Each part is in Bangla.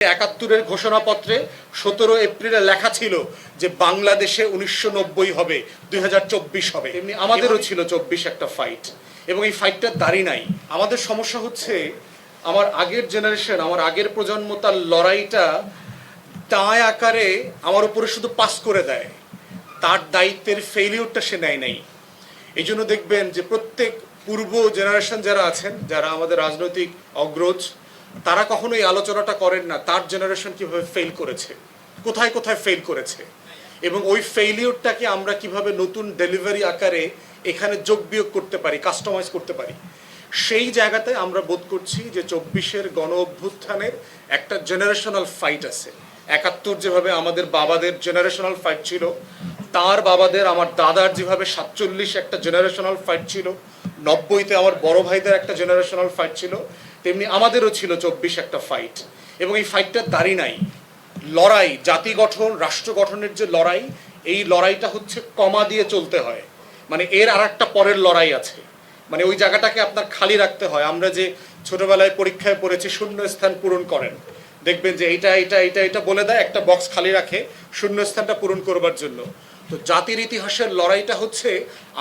৭১-এর ঘোষণাপত্রে ১৭ এপ্রিলে লেখা ছিল যে বাংলাদেশে ১৯৯০ হবে, ২০২৪ হবে। এমনি আমাদেরও ছিল ২৪ একটা ফাইট, এবং এই ফাইটটার দাঁড়ি নাই। আমাদের সমস্যা হচ্ছে আমার আগের জেনারেশন, আমার আগের প্রজন্ম তার লড়াইটা দায় আকারে আমার উপরে শুধু পাস করে দেয়, তার দায়িত্বের ফেইলিউরটা সে নেয় নাই। এই জন্য দেখবেন যে প্রত্যেক পূর্ব জেনারেশন যারা আছেন, যারা আমাদের রাজনৈতিক অগ্রজ, তারা কখনো এই আলোচনাটা করেন না তার জেনারেশন কিভাবে ফেল করেছে, কোথায় কোথায় ফেল করেছে, এবং ওই ফেইলিউরটাকে আমরা কিভাবে নতুন ডেলিভারি আকারে এখানে যোগ বিয়োগ করতে পারি, কাস্টমাইজ করতে পারি। সেই জায়গাতে আমরা বোধ করছি যে ২৪-এর গণ অভ্যুত্থানের একটা জেনারেশনাল ফাইট আছে। ৭১ যেভাবে আমাদের বাবাদের জেনারেশনাল ফাইট ছিল, তার বাবাদের আমার দাদার যেভাবে ৪৭ একটা জেনারেশনাল ফাইট ছিল, ৯০-তে আমার বড় ভাইদের একটা জেনারেশনাল ফাইট ছিল, তেমনি আমাদেরও ছিল ২৪ একটা ফাইট। এবং এই ফাইটটার দাঁড়ি নাই। লড়াই, জাতি গঠন, রাষ্ট্র গঠনের যে লড়াই, এই লড়াইটা হচ্ছে কমা দিয়ে চলতে হয়। মানে এর আর একটা পরের লড়াই আছে, মানে ওই জায়গাটাকে আপনার খালি রাখতে হয়। আমরা যে ছোটবেলায় পরীক্ষায় পড়েছি শূন্য স্থান পূরণ করেন, দেখবেন যে এইটা এইটা এইটা এটা বলে দেয়, একটা বক্স খালি রাখে শূন্য স্থানটা পূরণ করবার জন্য। তো জাতির ইতিহাসের লড়াইটা হচ্ছে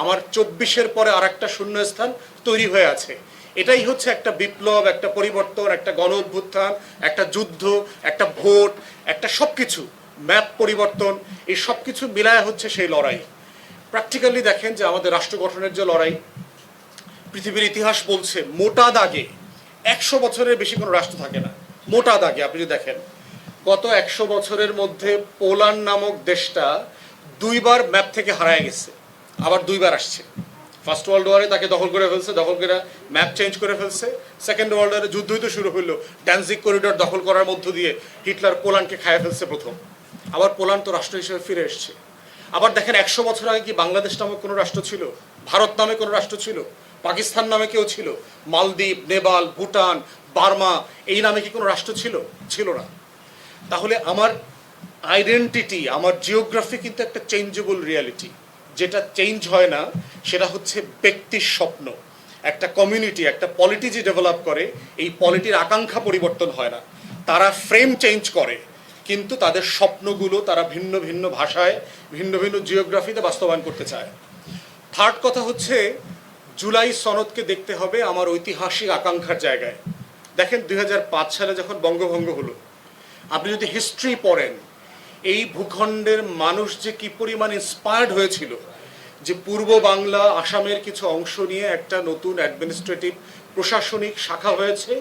আমার ২৪-এর পরে আর একটা শূন্য স্থান তৈরি হয়ে আছে। এটাই হচ্ছে একটা বিপ্লব, একটা পরিবর্তন, একটা গণ অভ্যুত্থান, একটা যুদ্ধ, একটা ভোট, একটা সব কিছু ম্যাপ পরিবর্তন, এই সব কিছু মিলায় হচ্ছে সেই লড়াই। প্র্যাকটিক্যালি দেখেন যে আমাদের রাষ্ট্র গঠনের যে লড়াই, পৃথিবীর ইতিহাস বলছে মোটা দাগে ১০০ বছরের বেশি কোনো রাষ্ট্র থাকে না। মোটা দাগে আপনি যদি দেখেন গত ১০০ বছরের মধ্যে পোল্যান্ড নামক দেশটা ২বার ম্যাপ থেকে হারায় গেছে, আবার ২বার আসছে। ফার্স্ট ওয়ার্ল্ড ওয়ারে তাকে দখল করে ফেলছে, দখল করে ম্যাপ চেঞ্জ করে ফেলছে। সেকেন্ড ওয়ার্ল্ড ওয়ারে যুদ্ধই তো শুরু হইলো, ড্যানজিগ করিডোর দখল করার মধ্য দিয়ে হিটলার পোল্যান্ডকে খাইয়ে ফেলছে প্রথম। আবার পোল্যান্ড তো রাষ্ট্র হিসেবে ফিরে এসছে। আবার দেখেন ১০০ বছর আগে কি বাংলাদেশ নামে কোনো রাষ্ট্র ছিল? ভারত নামে কোনো রাষ্ট্র ছিল? পাকিস্তান নামে কেউ ছিল? মালদ্বীপ, নেপাল, ভুটান, বার্মা, এই নামে কি কোনো রাষ্ট্র ছিল? ছিল না। তাহলে আমার আইডেন্টিটি, আমার জিওগ্রাফি কিন্তু একটা চেঞ্জেবল রিয়ালিটি। যেটা চেঞ্জ হয় না সেটা হচ্ছে ব্যক্তির স্বপ্ন। একটা কমিউনিটি, একটা পলিটি যে ডেভেলপ করে, এই পলিটির আকাঙ্ক্ষা পরিবর্তন হয় না। তারা ফ্রেম চেঞ্জ করে, কিন্তু তাদের স্বপ্নগুলো তারা ভিন্ন ভিন্ন ভাষায়, ভিন্ন ভিন্ন জিওগ্রাফিতে বাস্তবায়ন করতে চায়। থার্ড কথা হচ্ছে জুলাই সনদকে দেখতে হবে আমার ঐতিহাসিক আকাঙ্ক্ষার জায়গায়। দেখেন ২০০৫ সালে যখন বঙ্গভঙ্গ হলো, আপনি যদি হিস্ট্রি পড়েন, এই ভূখণ্ডের মানুষ যে কি পরিমাণ ইন্সপায়ার্ড হয়েছিল, যে পূর্ব বাংলা, আসামের কিছু অংশ নিয়ে একটা নতুন অ্যাডমিনিস্ট্রেটিভ প্রশাসনিক শাখা হয়েছে,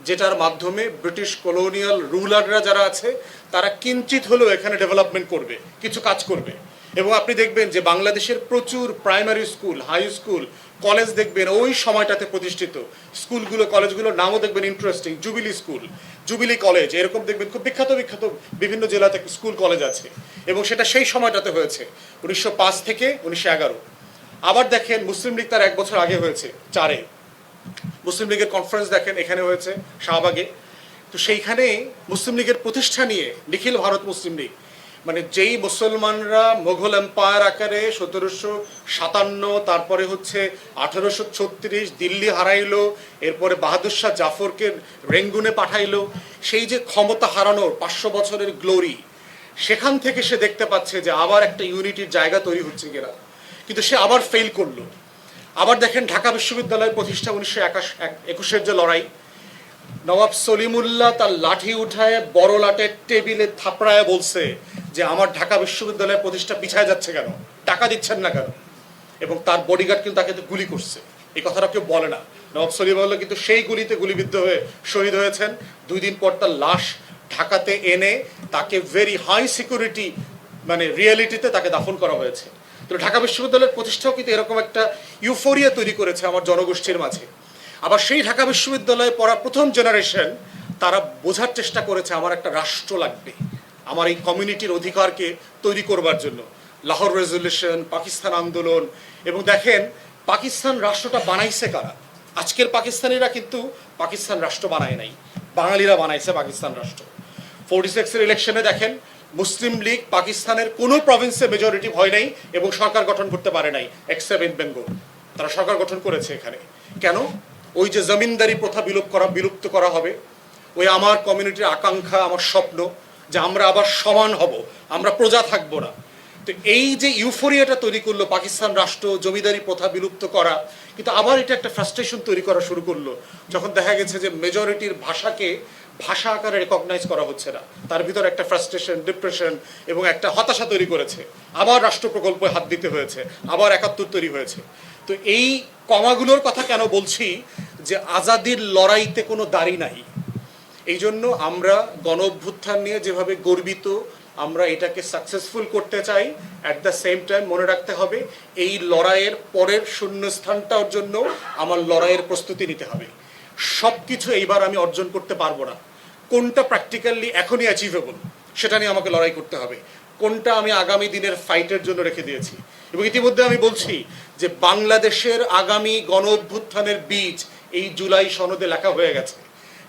যেটার মাধ্যমে ব্রিটিশ কলোনিয়াল রুলাররা যারা আছে তারা কিঞ্চিত হলেও এখানে ডেভেলপমেন্ট করবে, কিছু কাজ করবে। এবং আপনি দেখবেন যে বাংলাদেশের প্রচুর primary school, high school, college দেখবেন ওই সময়টাতে প্রতিষ্ঠিত। স্কুলগুলো, কলেজগুলোর নামও দেখবেন interesting, jubilee school, jubilee college, এরকম দেখবেন খুব বিখ্যাত বিখ্যাত বিভিন্ন জেলাতে স্কুল কলেজ আছে, এবং সেটা সেই সময়টাতে হয়েছে ১৯০৫ থেকে ১৯১১। আবার দেখেন মুসলিম লীগ তার ১ বছর আগে হয়েছে ৪-এ। মুসলিম লীগের কনফারেন্স দেখেন এখানে হয়েছে শাহবাগে। তো সেইখানে মুসলিম লীগের প্রতিষ্ঠা নিয়ে নিখিল ভারত মুসলিম লীগ, মানে যেই মুসলমানরা মোঘল এম্পায়ার আকারে ১৭৫৭, তারপরে হচ্ছে ১৮৩৬ দিল্লি হারাইলো, এরপরে বাহাদুর শাহ জাফরকে রেঙ্গুনে পাঠাইলো, সেই যে ক্ষমতা হারানোর ৫০০ বছরের গ্লোরি, সেখান থেকে সে দেখতে পাচ্ছে যে আবার একটা ইউনিটির জায়গা তৈরি হচ্ছে কিনা, কিন্তু সে আবার ফেল করলো। আবার দেখেন ঢাকা বিশ্ববিদ্যালয়ের প্রতিষ্ঠা ১৯২১-এর যে লড়াই, নবাব সলিমুল্লাহ তার লাঠি উঠায় বড় লাটের টেবিলে থাপড়ায় বলছে যে আমার ঢাকা বিশ্ববিদ্যালয়ের প্রতিষ্ঠা পিছায় যাচ্ছে কেন, টাকা দিচ্ছেন না কেন, এবং তার বডিগার্ড কিন্তু তাকে গুলি করছে। এই কথাটা কেউ বলে না। নবাব সলিমুল্লাহ কিন্তু সেই গুলিতে গুলিবিদ্ধ হয়ে শহীদ হয়েছেন। ২ দিন পর তার লাশ ঢাকাতে এনে তাকে ভেরি হাই সিকিউরিটি, মানে রিয়েলিটিতে তাকে দাফন করা হয়েছে। তো ঢাকা বিশ্ববিদ্যালয়ের প্রতিষ্ঠাও কিন্তু এরকম একটা ইউফোরিয়া তৈরি করেছে আমার জনগোষ্ঠীর মাঝে। আবার সেই ঢাকা বিশ্ববিদ্যালয়ে পড়া প্রথম জেনারেশন, তারা বোঝার চেষ্টা করেছে আমার একটা রাষ্ট্র লাগবে, আমার এই কমিউনিটির অধিকারকে তৈরি করবার জন্য। লাহোর রেজলিউশন, পাকিস্তান আন্দোলন, এবং দেখেন পাকিস্তান রাষ্ট্রটা বানাইছে কারা? আজকের পাকিস্তানিরা কিন্তু পাকিস্তান রাষ্ট্র বানায় নাই, বাঙালিরা বানাইছে পাকিস্তান রাষ্ট্র। 46-এর ইলেকশনে দেখেন মুসলিম লীগ পাকিস্তানের কোনো প্রভিন্সে মেজরিটি হয় নাই এবং সরকার গঠন করতে পারে নাই, এক্সেপ্ট ইন বেঙ্গল। তারা সরকার গঠন করেছে এখানে। কেন? ওই যে জমিনদারি প্রথা বিলুপ্ত করা হবে, ওই আমার কমিউনিটির আকাঙ্ক্ষা, আমার স্বপ্ন যে আমরা আবার সমান হব, আমরা প্রজা থাকবো না। তো এই যে ইউফোরিয়াটা তৈরি করলো পাকিস্তান রাষ্ট্র, জমিদারি প্রথা বিলুপ্ত করা, কিন্তু আবার এটা একটা ফ্রাস্ট্রেশন তৈরি করা শুরু করলো যখন দেখা গেছে যে মেজরিটির ভাষাকে ভাষা আকারে রেকগনাইজ করা হচ্ছে না। তার ভিতর একটা ফ্রাস্ট্রেশন, ডিপ্রেশন এবং একটা হতাশা তৈরি করেছে। আবার রাষ্ট্র প্রকল্পে হাত দিতে হয়েছে, আবার ৭১ তৈরি হয়েছে। তো এই কমাগুলোর কথা কেন বলছি, যে আজাদির লড়াইতে কোনো দাড়ি নাই। এই জন্য আমরা গণ অভ্যুত্থান নিয়ে যেভাবে গর্বিত, আমরা এটাকে সাকসেসফুল করতে চাই, অ্যাট দ্য সেম টাইম মনে রাখতে হবে এই লড়াইয়ের পরের শূন্যস্থানটার জন্য আমার লড়াইয়ের প্রস্তুতি নিতে হবে। সব কিছু এইবার আমি অর্জন করতে পারবো না। কোনটা প্র্যাকটিক্যালি এখনই অ্যাচিভেবল সেটা নিয়ে আমাকে লড়াই করতে হবে, কোনটা আমি আগামী দিনের ফাইটের জন্য রেখে দিয়েছি। এবং ইতিমধ্যে আমি বলছি যে বাংলাদেশের আগামী গণ অভ্যুত্থানের বীজ এই জুলাই সনদে লেখা হয়ে গেছে।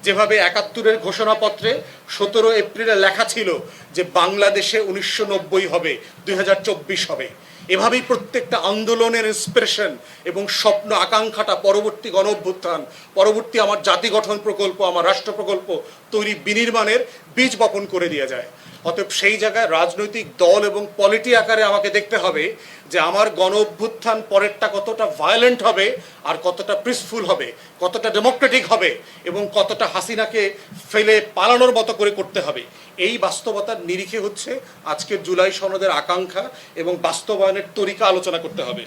যেভাবে ৭১-এর ঘোষণাপত্রে ১৭ এপ্রিলে লেখা ছিল যে বাংলাদেশে ১৯৯০ হবে, ২০২৪ হবে, এভাবেই প্রত্যেকটা আন্দোলনের ইন্সপিরেশন এবং স্বপ্ন আকাঙ্ক্ষাটা পরবর্তী গণ অভ্যুত্থান, পরবর্তী আমার জাতি গঠন প্রকল্প, আমার রাষ্ট্র প্রকল্প তৈরি বিনির্মাণের বীজ বপন করে দিয়ে যায়। অতএব সেই জায়গায় রাজনৈতিক দল এবং পলিটি আকারে আমাকে দেখতে হবে যে আমার গণ অভ্যুত্থান পরেরটা কতটা ভায়োলেন্ট হবে, আর কতটা পিসফুল হবে, কতটা ডেমোক্রেটিক হবে, এবং কতটা হাসিনাকে ফেলে পালানোর মতো করে করতে হবে। এই বাস্তবতার নিরিখে হচ্ছে আজকের জুলাই সনদের আকাঙ্ক্ষা এবং বাস্তবায়নের তরিকা আলোচনা করতে হবে।